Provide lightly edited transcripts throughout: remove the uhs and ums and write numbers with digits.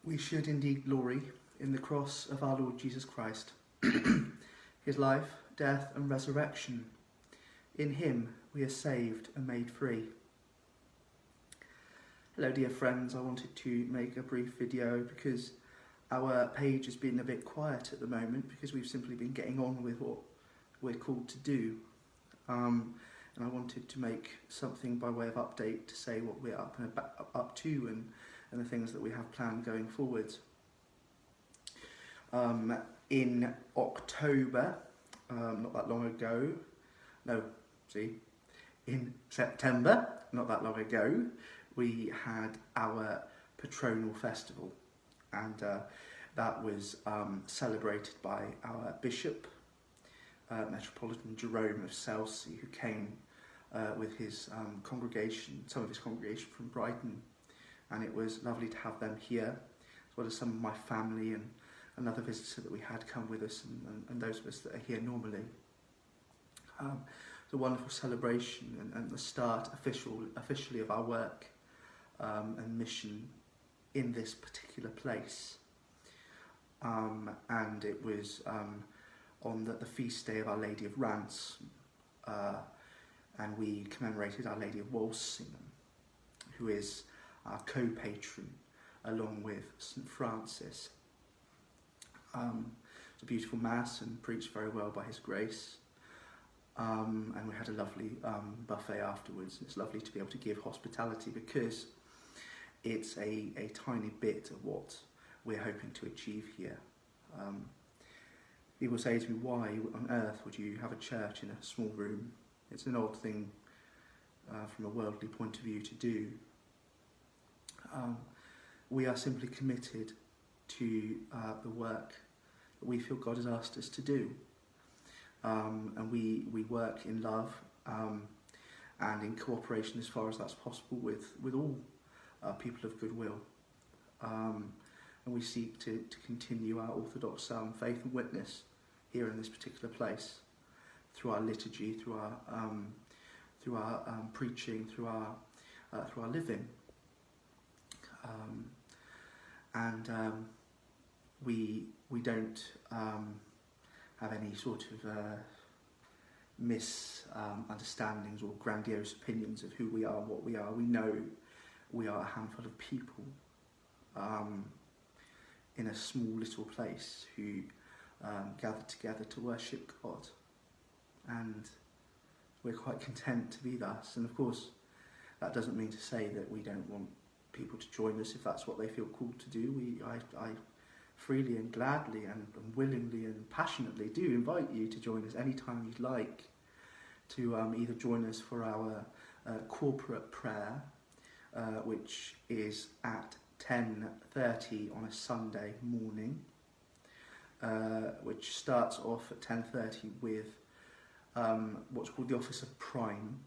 We should indeed glory in the cross of our Lord Jesus Christ, his life, death and resurrection. In him we are saved and made free. Hello dear friends, I wanted to make a brief video because our page has been a bit quiet at the moment because we've simply been getting on with what we're called to do. And I wanted to make something by way of update to say what we're up to and the things that we have planned going forward. In October, not that long ago, in September, not that long ago, we had our patronal festival, and that was celebrated by our bishop, Metropolitan Jerome of Selsey, who came with his congregation, some of his congregation from Brighton, and it was lovely to have them here, as well as some of my family and another visitor that we had come with us, and those of us that are here normally. It's a wonderful celebration and the start officially of our work and mission in this particular place. And it was on the feast day of Our Lady of Ransom, and we commemorated Our Lady of Walsingham, who is our co-patron, along with St. Francis. It's a beautiful mass and preached very well by his grace. And we had a lovely buffet afterwards. It's lovely to be able to give hospitality because it's a tiny bit of what we're hoping to achieve here. People say to me, why on earth would you have a church in a small room? It's an odd thing from a worldly point of view to do. We are simply committed to the work that we feel God has asked us to do. And we work in love and in cooperation as far as that's possible with all people of goodwill. And we seek to continue our orthodox faith and witness here in this particular place through our liturgy, through our preaching, through our living. We don't have any sort of misunderstandings or grandiose opinions of who we are and what we are. We know we are a handful of people in a small little place who gather together to worship God, and we're quite content to be thus. And of course, that doesn't mean to say that we don't want people to join us if that's what they feel called to do. I freely and gladly and willingly and passionately do invite you to join us anytime you'd like, to either join us for our corporate prayer, which is at 10:30 on a Sunday morning, which starts off at 10:30 with what's called the Office of Prime,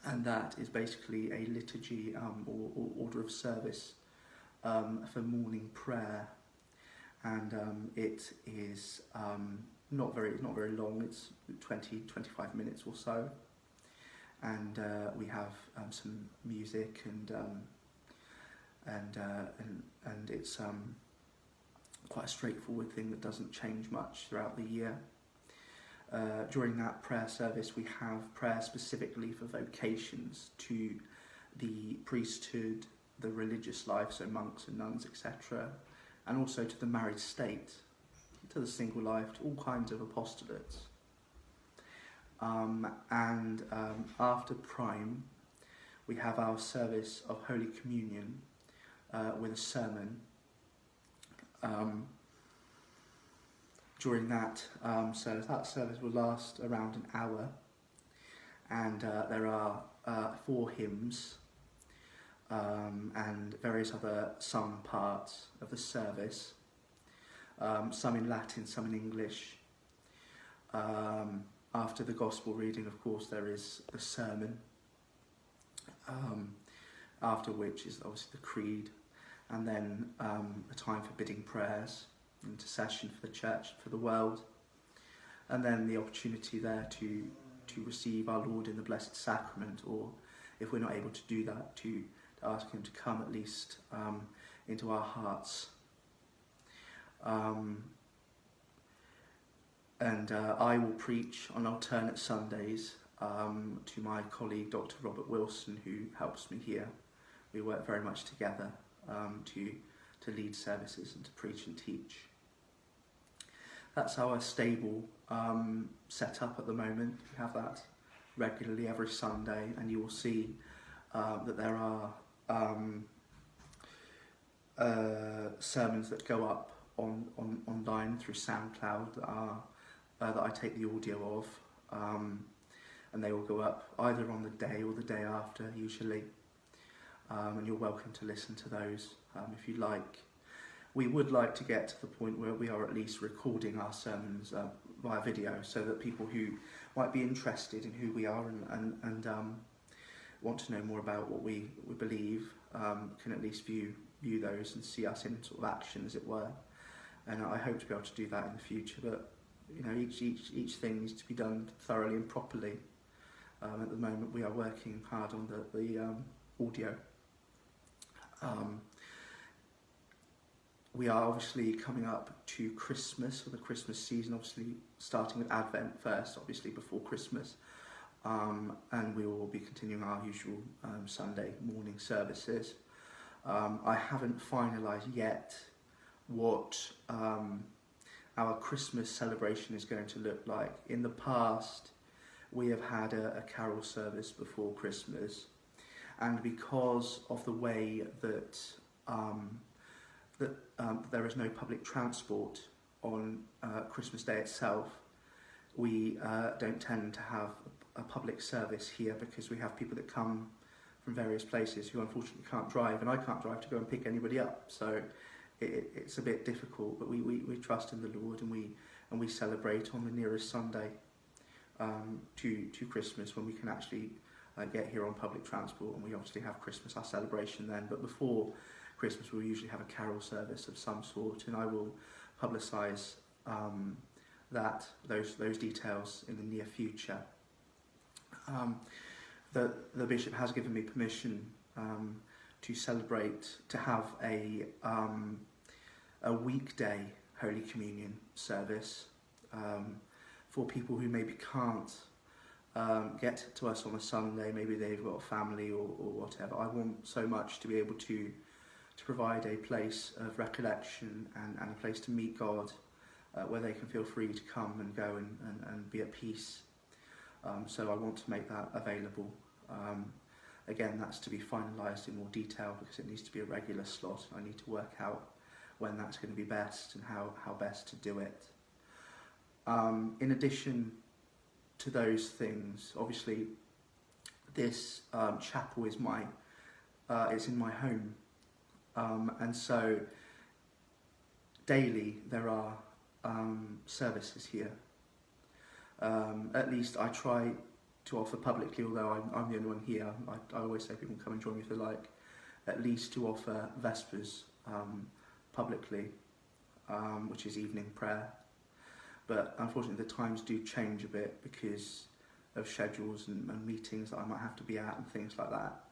and that is basically a liturgy or order of service for morning prayer. And it is not very long. It's 20-25 minutes or so, and we have some music and it's quite a straightforward thing that doesn't change much throughout the year. During that prayer service, we have prayer specifically for vocations to the priesthood, the religious life, so monks and nuns, etc., and also to the married state, to the single life, to all kinds of apostolates. After Prime, we have our service of Holy Communion with a sermon. During that service, that service will last around an hour, and there are 4 hymns and various other sung parts of the service, some in Latin, some in English. After the Gospel reading, of course, there is the sermon, after which is obviously the Creed, and then a time for bidding prayers, intercession for the church, for the world, and then the opportunity there to receive our Lord in the Blessed Sacrament, or if we're not able to do that, to ask him to come at least into our hearts. I will preach on alternate Sundays to my colleague Dr. Robert Wilson, who helps me here. We work very much together to lead services and to preach and teach. That's our stable set up at the moment. We have that regularly every Sunday, and you will see that there are sermons that go up online through SoundCloud that I take the audio of, and they will go up either on the day or the day after usually, and you're welcome to listen to those if you like. We would like to get to the point where we are at least recording our sermons via video, so that people who might be interested in who we are and want to know more about what we believe can at least view those and see us in sort of action, as it were. And I hope to be able to do that in the future, but you know, each thing needs to be done thoroughly and properly. At the moment we are working hard on the audio. We are obviously coming up to Christmas, or the Christmas season, obviously starting with Advent first, obviously before Christmas, and we will be continuing our usual Sunday morning services. I haven't finalised yet what our Christmas celebration is going to look like. In the past, we have had a carol service before Christmas, and because of the way that there is no public transport on Christmas Day itself, we don't tend to have a public service here, because we have people that come from various places who unfortunately can't drive, and I can't drive to go and pick anybody up, so it's a bit difficult. But we trust in the Lord, and we celebrate on the nearest Sunday to Christmas, when we can actually get here on public transport, and we obviously have Christmas, our celebration then. But before Christmas we'll usually have a carol service of some sort, and I will publicise those details in the near future. The bishop has given me permission to have a weekday Holy Communion service for people who maybe can't get to us on a Sunday. Maybe they've got a family or whatever. I want so much to be able to provide a place of recollection and a place to meet God, where they can feel free to come and go and be at peace. So I want to make that available. Again, that's to be finalised in more detail, because it needs to be a regular slot. I need to work out when that's going to be best and how best to do it. In addition to those things, obviously this chapel is it's in my home, and so daily there are services here. At least I try to offer publicly, although I'm the only one here. I always say people can come and join me if they like, at least to offer Vespers publicly, which is evening prayer. But unfortunately the times do change a bit because of schedules and meetings that I might have to be at and things like that.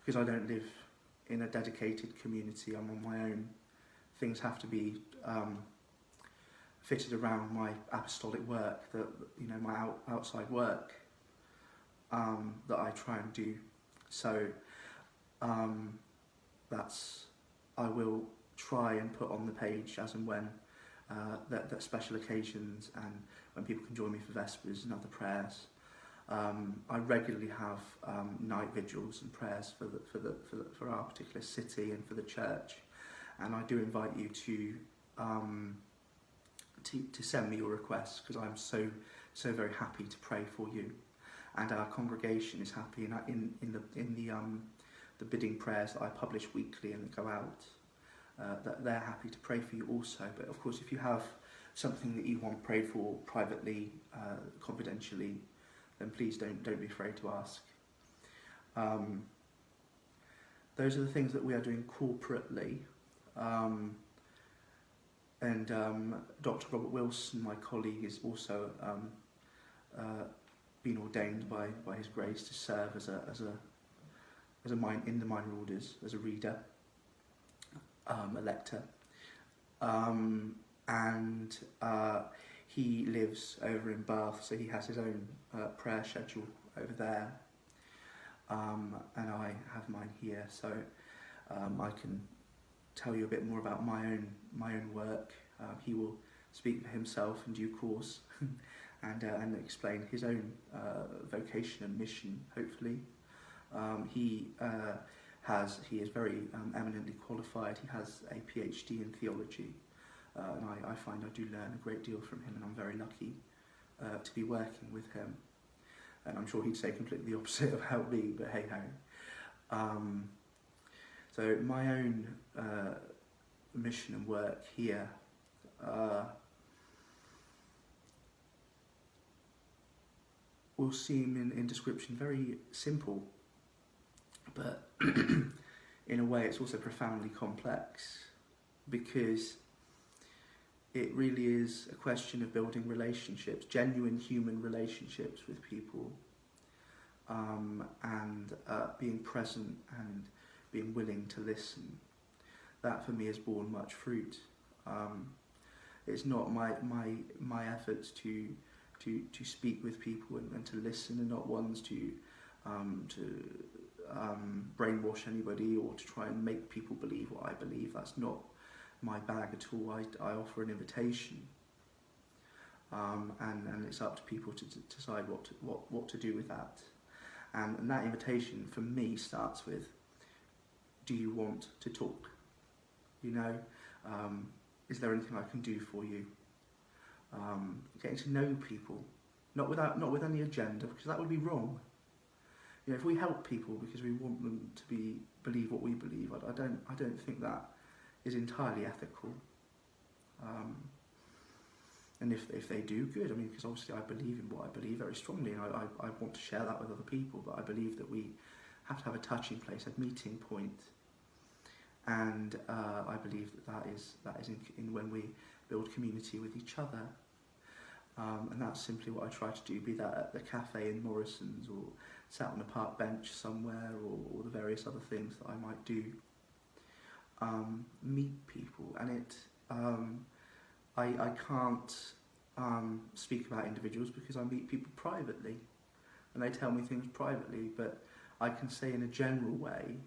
Because I don't live in a dedicated community, I'm on my own. Things have to be fitted around my apostolic work, my outside work that I try and do. So I will try and put on the page as and when that special occasions and when people can join me for Vespers and other prayers. I regularly have night vigils and prayers for our particular city and for the church, and I do invite you to send me your requests, because I'm so very happy to pray for you, and our congregation is happy in the bidding prayers that I publish weekly and that go out. That they're happy to pray for you also. But of course, if you have something that you want prayed for privately, confidentially, then please don't be afraid to ask. Those are the things that we are doing corporately. And Dr. Robert Wilson, my colleague, is also been ordained by his grace to serve in the minor orders as a reader. elector, and he lives over in Bath, so he has his own prayer schedule over there, and I have mine here. So I can tell you a bit more about my own work. He will speak for himself in due course, and explain his own vocation and mission. Hopefully, he is very eminently qualified. He has a PhD in theology, and I find I do learn a great deal from him, and I'm very lucky to be working with him. And I'm sure he'd say completely the opposite about me, but hey ho. So my own mission and work here will seem in description very simple, but in a way it's also profoundly complex, because it really is a question of building relationships, genuine human relationships with people, and being present and being willing to listen. That for me has borne much fruit. It's not my efforts to speak with people and to listen, and not ones to brainwash anybody or to try and make people believe what I believe. That's not my bag at all. I offer an invitation, and it's up to people to decide what to do with that. And that invitation for me starts with, do you want to talk? You know, is there anything I can do for you? Getting to know people, not with any agenda, because that would be wrong. You know, if we help people because we want them to believe what we believe, I don't think that is entirely ethical. And if they do, good. I mean, because obviously I believe in what I believe very strongly, and I want to share that with other people. But I believe that we have to have a touching place, a meeting point, and I believe that is in when we build community with each other. And that's simply what I try to do, be that at the cafe in Morrison's, or sat on a park bench somewhere, or the various other things that I might do. Meet people, and I can't speak about individuals because I meet people privately, and they tell me things privately, but I can say in a general way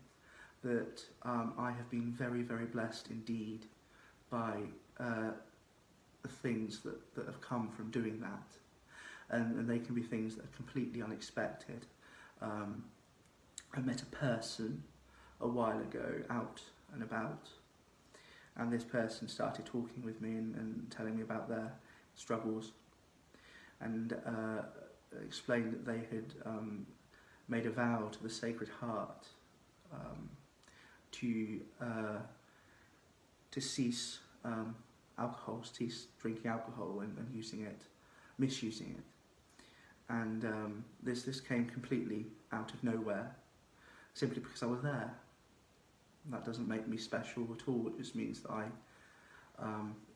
that I have been very, very blessed indeed by the things that have come from doing that, and they can be things that are completely unexpected. I met a person a while ago out and about, and this person started talking with me and telling me about their struggles, and explained that they had made a vow to the Sacred Heart to cease alcohol, cease drinking alcohol and misusing it. And this came completely out of nowhere, simply because I was there. That doesn't make me special at all. It just means that I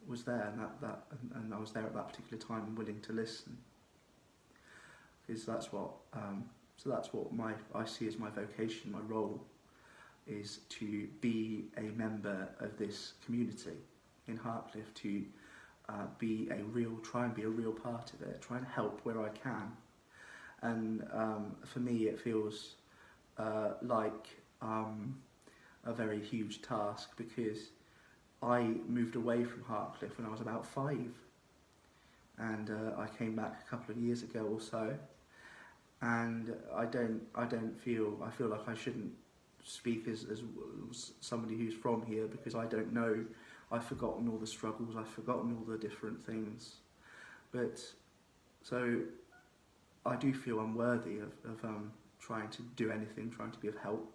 was there, and I was there at that particular time and willing to listen. Because that's what I see as my vocation, my role, is to be a member of this community in Hartcliffe, to try and be a real part of it, try and help where I can. And for me, it feels like a very huge task, because I moved away from Hartcliffe when I was about 5, and I came back a couple of years ago or so, and I feel like I shouldn't speak as somebody who's from here, because I don't know. I've forgotten all the struggles, I've forgotten all the different things, but so I do feel unworthy of trying to do anything, trying to be of help.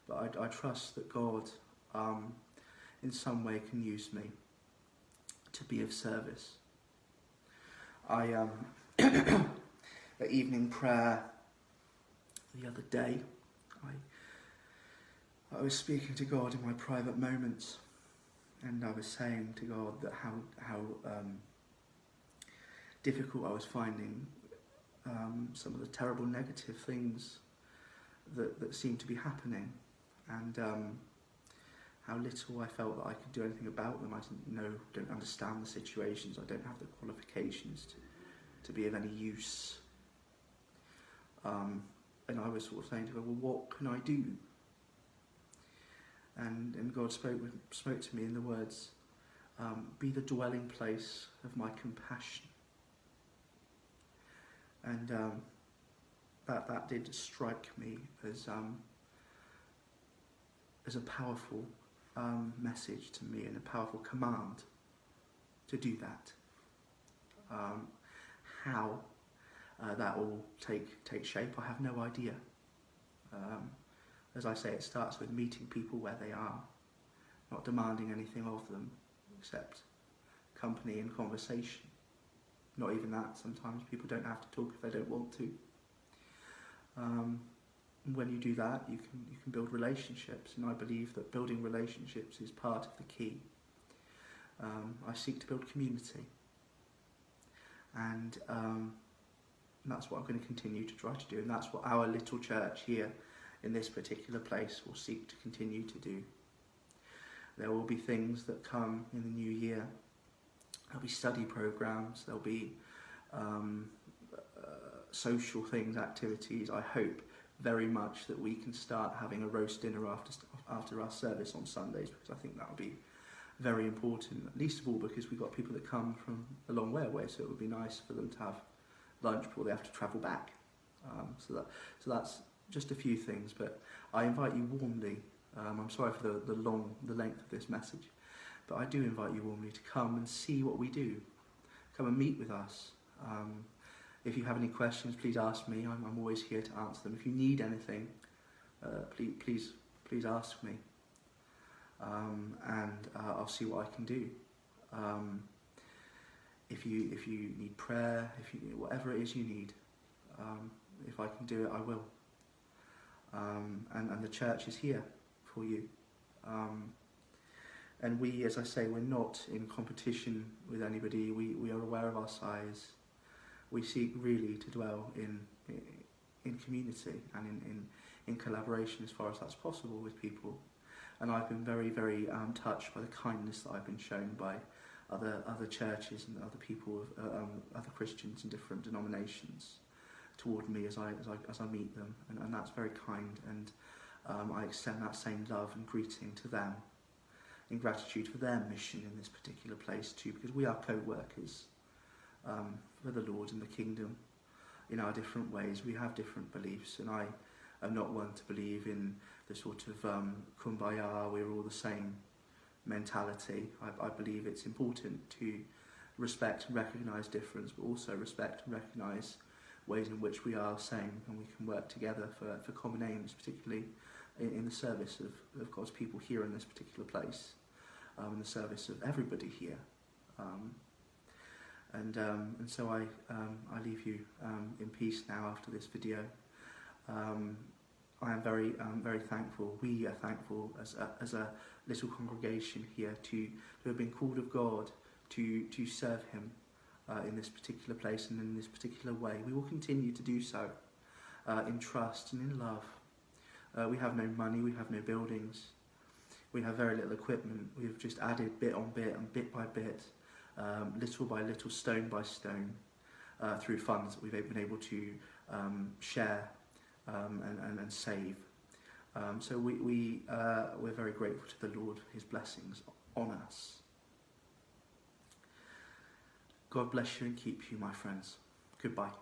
But I trust that God in some way can use me to be of service. At evening prayer the other day, I was speaking to God in my private moments, and I was saying to God that how difficult I was finding some of the terrible negative things that seemed to be happening, and how little I felt that I could do anything about them. I don't understand the situations. I don't have the qualifications to be of any use. And I was sort of saying to her, well, what can I do? And God spoke to me in the words, be the dwelling place of my compassion. And that did strike me as a powerful message to me and a powerful command to do that. How that will take shape, I have no idea. As I say, it starts with meeting people where they are, not demanding anything of them except company and conversation. Not even that, sometimes people don't have to talk if they don't want to. When you do that, you can build relationships, and I believe that building relationships is part of the key. I seek to build community, and that's what I'm going to continue to try to do, and that's what our little church here in this particular place will seek to continue to do. There will be things that come in the new year. There'll be study programs, there'll be social things, activities. I hope very much that we can start having a roast dinner after our service on Sundays, because I think that would be very important, least of all because we've got people that come from a long way away, so it would be nice for them to have lunch before they have to travel back. So that's just a few things, but I invite you warmly. I'm sorry for the length of this message, but I do invite you warmly to come and see what we do. Come and meet with us. If you have any questions, please ask me. I'm always here to answer them. If you need anything, please ask me, and I'll see what I can do. If you need prayer, whatever it is you need, if I can do it, I will. And the church is here for you. And we, as I say, we're not in competition with anybody. We are aware of our size. We seek really to dwell in community and in collaboration as far as that's possible with people. And I've been very, very touched by the kindness that I've been shown by other churches and other people, other Christians in different denominations toward me as I meet them, and that's very kind. And I extend that same love and greeting to them in gratitude for their mission in this particular place too, because we are co-workers for the Lord and the kingdom in our different ways. We have different beliefs, and I am not one to believe in the sort of kumbaya, we're all the same mentality. I believe it's important to respect and recognise difference, but also respect and recognise ways in which we are same, and we can work together for common aims, particularly in the service of God's people here in this particular place, in the service of everybody here. And so I leave you in peace now after this video. I am very thankful. We are thankful as a little congregation here to have been called of God to serve Him in this particular place and in this particular way. We will continue to do so in trust and in love. We have no money, we have no buildings, we have very little equipment. We've just added bit on bit and bit by bit, little by little, stone by stone, through funds that we've been able to share and save. So we're very grateful to the Lord for His blessings on us. God bless you and keep you, my friends. Goodbye.